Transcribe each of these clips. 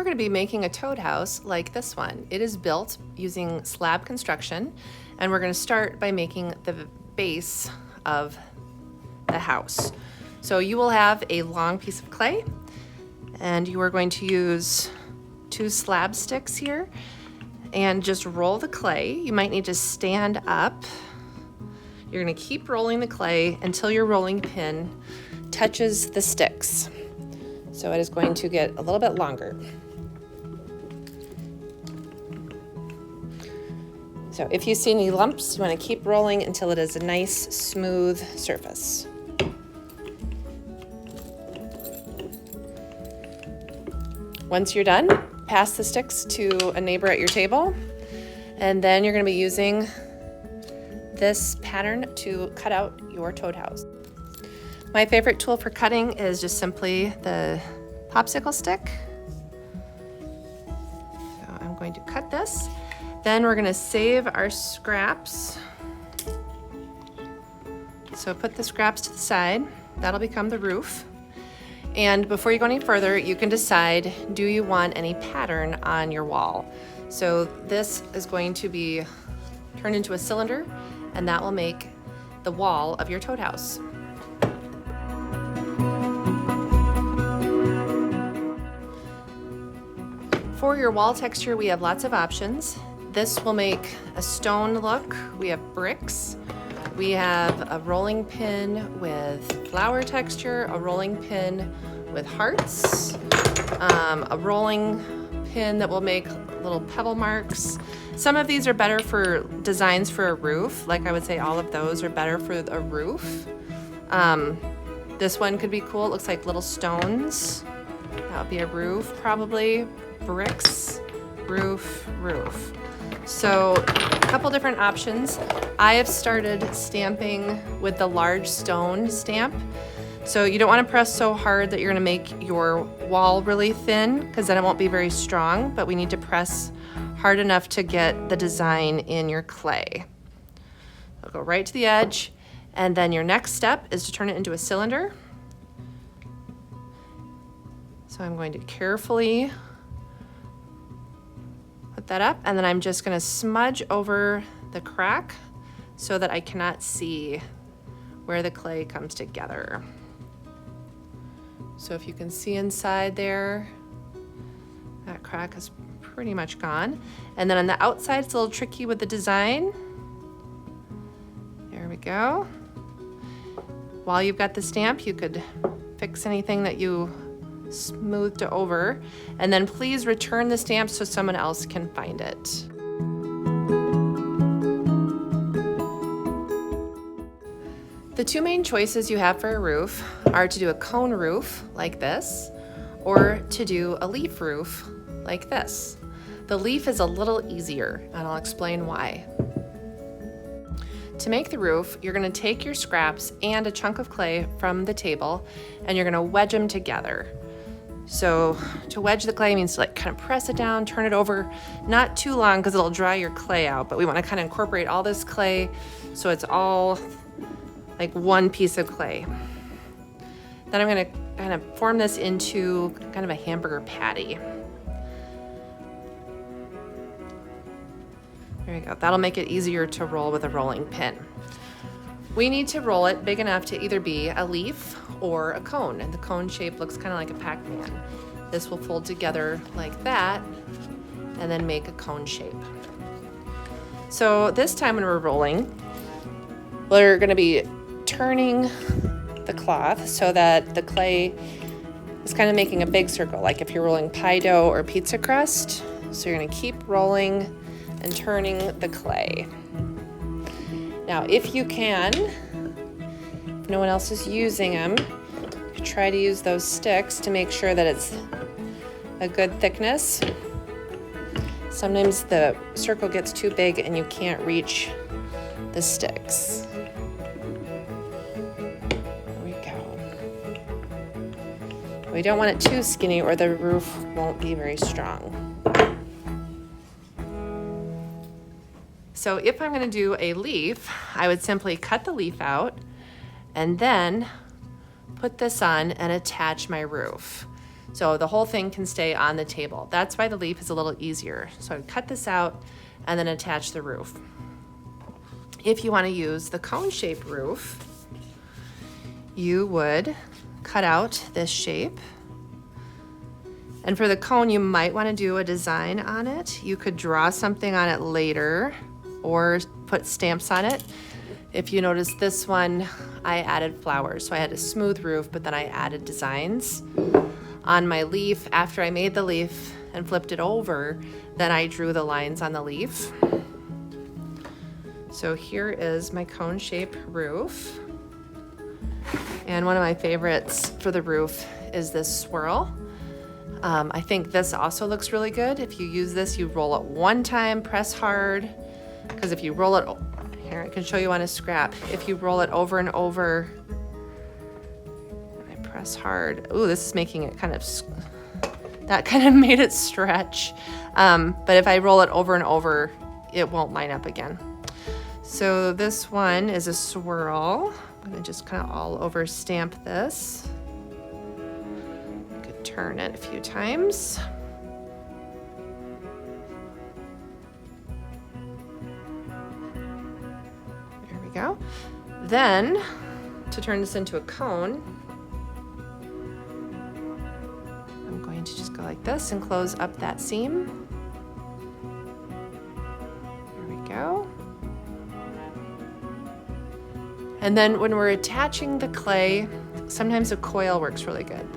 We're going to be making a toad house like this one. It is built using slab construction, and we're going to start by making the base of the house. So you will have a long piece of clay, and you are going to use 2 slab sticks here and just roll the clay. You might need to stand up. You're going to keep rolling the clay until your rolling pin touches the sticks. So it is going to get a little bit longer. So if you see any lumps, you want to keep rolling until it is a nice, smooth surface. Once you're done, pass the sticks to a neighbor at your table, and then you're going to be using this pattern to cut out your toad house. My favorite tool for cutting is just simply the popsicle stick. So I'm going to cut this. Then we're going to save our scraps. So put the scraps to the side. That'll become the roof. And before you go any further, you can decide, do you want any pattern on your wall? So this is going to be turned into a cylinder, and that will make the wall of your toad house. For your wall texture, we have lots of options. This will make a stone look. We have bricks. We have a rolling pin with flower texture, a rolling pin with hearts, a rolling pin that will make little pebble marks. Some of these are better for designs for a roof. Like I would say all of those are better for a roof. This one could be cool. It looks like little stones. That would be a roof probably. Bricks, roof, roof. So a couple different options. I have started stamping with the large stone stamp. So you don't want to press so hard that you're going to make your wall really thin, because then it won't be very strong, but we need to press hard enough to get the design in your clay. I'll go right to the edge, and then your next step is to turn it into a cylinder. So I'm going to carefully put that up, and then I'm just going to smudge over the crack so that I cannot see where the clay comes together. So if you can see inside there, that crack is pretty much gone. And then on the outside, it's a little tricky with the design. There we go. While you've got the stamp, you could fix anything that you smoothed over, and then please return the stamp so someone else can find it. The 2 main choices you have for a roof are to do a cone roof like this, or to do a leaf roof like this. The leaf is a little easier, and I'll explain why. To make the roof, you're going to take your scraps and a chunk of clay from the table, and you're going to wedge them together. So to wedge the clay means to kind of press it down, turn it over, not too long because it'll dry your clay out, but we want to kind of incorporate all this clay so it's all like one piece of clay. Then I'm going to kind of form this into kind of a hamburger patty. There you go. That'll make it easier to roll with a rolling pin. We need to roll it big enough to either be a leaf or a cone, and the cone shape looks kind of like a Pac-Man. This will fold together like that and then make a cone shape. So this time when we're rolling, we're going to be turning the cloth so that the clay is kind of making a big circle, like if you're rolling pie dough or pizza crust. So you're going to keep rolling and turning the clay. Now, if you can, if no one else is using them, try to use those sticks to make sure that it's a good thickness. Sometimes the circle gets too big and you can't reach the sticks. There we go. We don't want it too skinny or the roof won't be very strong. So if I'm going to do a leaf, I would simply cut the leaf out and then put this on and attach my roof. So the whole thing can stay on the table. That's why the leaf is a little easier. So I would cut this out and then attach the roof. If you want to use the cone-shaped roof, you would cut out this shape. And for the cone, you might want to do a design on it. You could draw something on it later or put stamps on it. If you notice this one, I added flowers. So I had a smooth roof, but then I added designs on my leaf. After I made the leaf and flipped it over, then I drew the lines on the leaf. So here is my cone-shaped roof. And one of my favorites for the roof is this swirl. I think this also looks really good. If you use this, you roll it one time, press hard, because if you roll it, here I can show you on a scrap. If you roll it over and over, and I press hard. Ooh, this is making it kind of, that kind of made it stretch. But if I roll it over and over, it won't line up again. So this one is a swirl. I'm gonna just kind of all over stamp this. Turn it a few times. There we go. Then, to turn this into a cone, I'm going to just go like this and close up that seam. There we go. And then when we're attaching the clay, sometimes a coil works really good.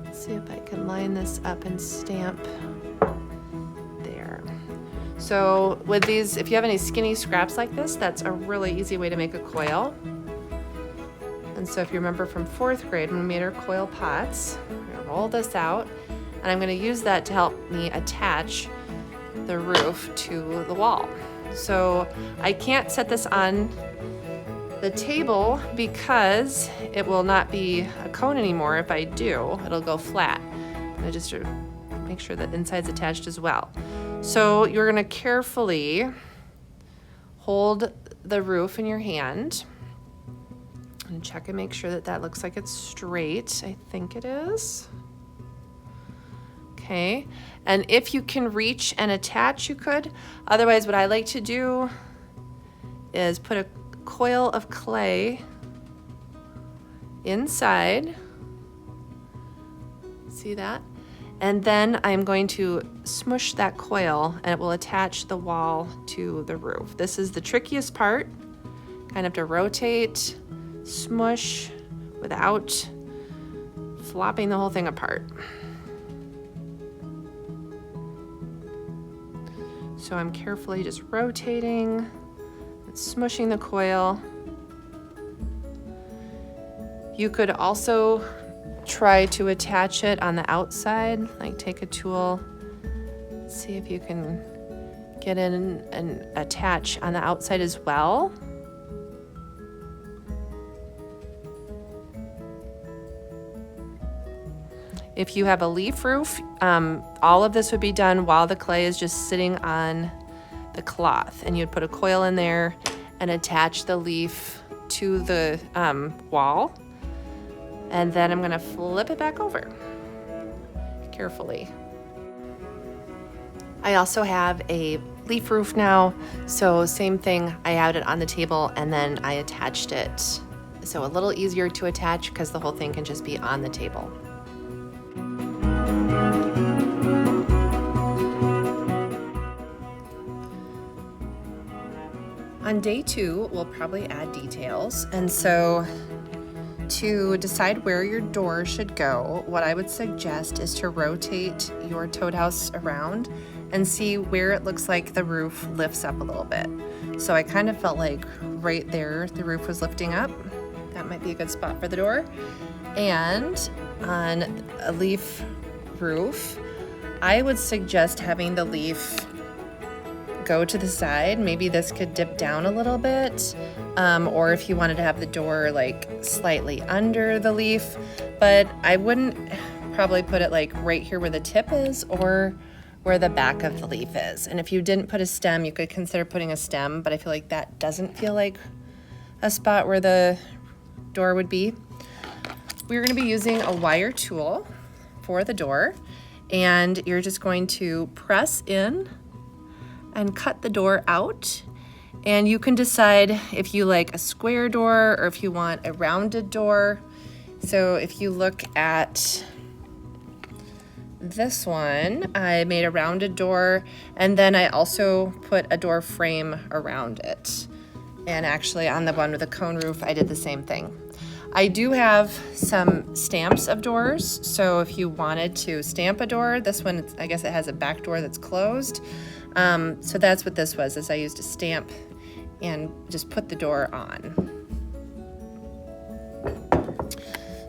Let's see if I can line this up and stamp there. So with these, if you have any skinny scraps like this, that's a really easy way to make a coil. And so if you remember from 4th grade when we made our coil pots, I'm gonna roll this out and I'm gonna use that to help me attach the roof to the wall. So I can't set this on the table because it will not be a cone anymore. If I do, it'll go flat. And I just make sure that inside's attached as well. So you're gonna carefully hold the roof in your hand and check and make sure that that looks like it's straight. I think it is. Okay, and if you can reach and attach, you could. Otherwise, what I like to do is put a coil of clay inside. See that? And then I'm going to smush that coil and it will attach the wall to the roof. This is the trickiest part. Kind of have to rotate, smush without flopping the whole thing apart. So I'm carefully just rotating, smushing the coil. You could also try to attach it on the outside, like take a tool, see if you can get in and attach on the outside as well. If you have a leaf roof, all of this would be done while the clay is just sitting on the cloth, and you'd put a coil in there and attach the leaf to the wall. And then I'm gonna flip it back over carefully. I also have a leaf roof now, so same thing, I had it on the table and then I attached it. So a little easier to attach because the whole thing can just be on the table. On day 2, we'll probably add details, and so to decide where your door should go, what I would suggest is to rotate your toad house around and see where it looks like the roof lifts up a little bit. So I kind of felt like right there the roof was lifting up. That might be a good spot for the door. And on a leaf roof, I would suggest having the leaf go to the side. Maybe this could dip down a little bit, or if you wanted to have the door like slightly under the leaf, but I wouldn't probably put it like right here where the tip is or where the back of the leaf is. And if you didn't put a stem, you could consider putting a stem, but I feel like that doesn't feel like a spot where the door would be. We're going to be using a wire tool. for the door, and you're just going to press in and cut the door out. And you can decide if you like a square door or if you want a rounded door. So if you look at this one, I made a rounded door, and then I also put a door frame around it. And actually on the one with the cone roof, I did the same thing. I do have some stamps of doors, so if you wanted to stamp a door, this one, I guess it has a back door that's closed. So that's what this was, is I used a stamp and just put the door on.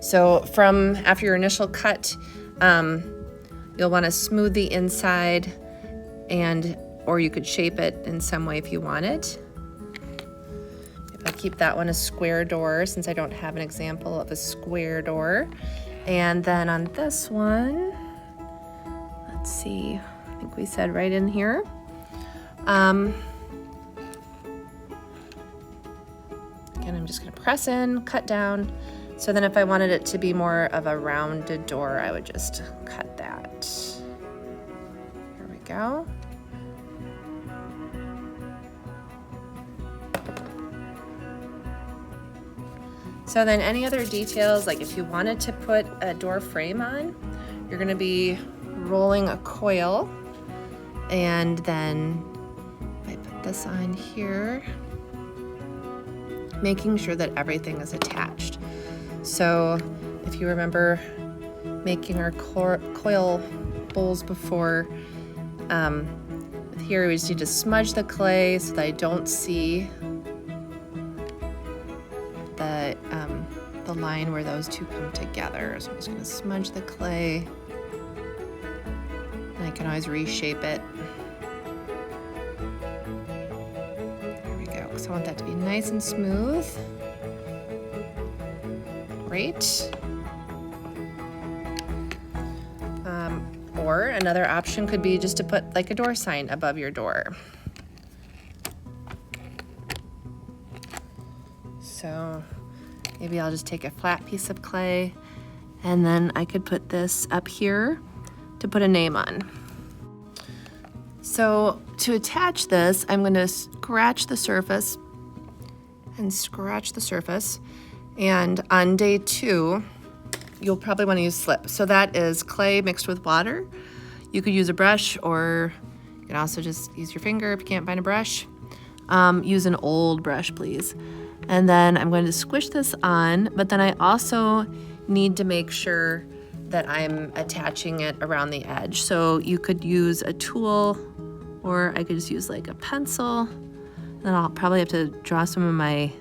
So from after your initial cut, you'll want to smooth the inside, or you could shape it in some way if you wanted. If I keep that one a square door, since I don't have an example of a square door. And then on this one, let's see, I think we said right in here. Again, I'm just going to press in, cut down. So then if I wanted it to be more of a rounded door, I would just cut that. Here we go. So then any other details, like if you wanted to put a door frame on, you're going to be rolling a coil, and then if I put this on here, making sure that everything is attached. So if you remember making our coil bowls before, here we just need to smudge the clay so that I don't see the line where those two come together. So I'm just going to smudge the clay, and I can always reshape it. There we go, because I want that to be nice and smooth. Great. Or another option could be just to put like a door sign above your door. So maybe I'll just take a flat piece of clay, and then I could put this up here to put a name on. So to attach this, I'm going to scratch the surface and scratch the surface. And on day 2, you'll probably want to use slip. So that is clay mixed with water. You could use a brush, or you can also just use your finger if you can't find a brush. Use an old brush, please. And then I'm going to squish this on, but then I also need to make sure that I'm attaching it around the edge. So you could use a tool, or I could just use like a pencil. Then I'll probably have to draw some of my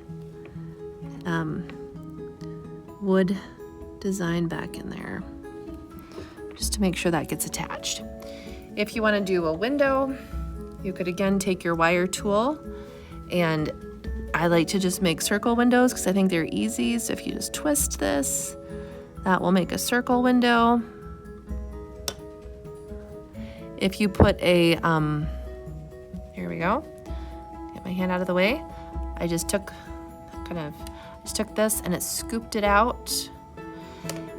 wood design back in there, just to make sure that gets attached. If you want to do a window, you could again take your wire tool, and I like to just make circle windows because I think they're easy. So if you just twist this, that will make a circle window. If you put a, here we go, get my hand out of the way. I just took this and it scooped it out.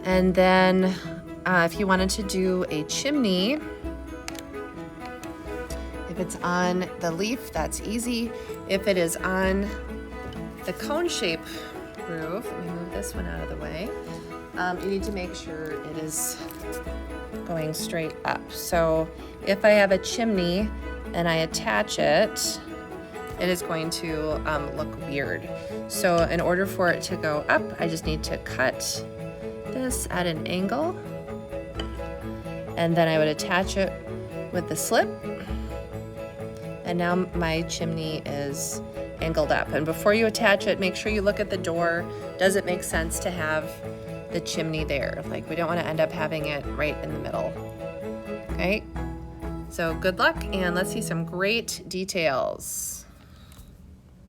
And then if you wanted to do a chimney, if it's on the leaf, that's easy. If it is on the cone shape roof, let me move this one out of the way, you need to make sure it is going straight up. So if I have a chimney and I attach it, it is going to look weird. So in order for it to go up, I just need to cut this at an angle, and then I would attach it with the slip, and now my chimney is angled up. And before you attach it, make sure you look at the door. Does it make sense to have the chimney there? Like, we don't want to end up having it right in the middle. Okay, so good luck, and let's see some great details.